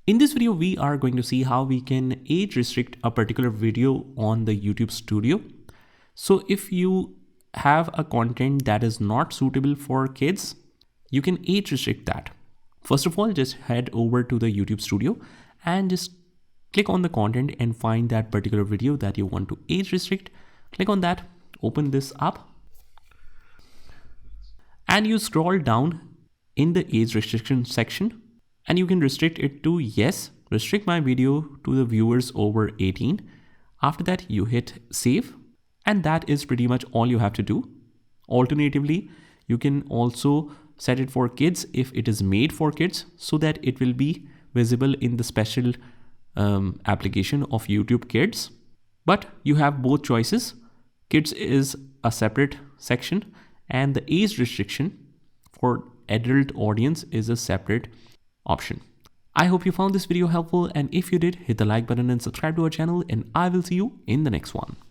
In this video, we are going to see how we can age restrict a particular video on the YouTube Studio. So if you have a content that is not suitable for kids, you can age restrict that. First of all, just head over to the YouTube Studio and just click on the content and find that particular video that you want to age restrict. Click on that, open this up, and you scroll down in the age restriction section and you can restrict it to yes, restrict my video to the viewers over 18. After that, you hit save, and that is pretty much all you have to do. Alternatively, you can also set it for kids if it is made for kids, so that it will be visible in the special application of YouTube Kids. But you have both choices. Kids is a separate section and the age restriction for adult audience is a separate option. I hope you found this video helpful, and if you did, hit the like button and subscribe to our channel, and I will see you in the next one.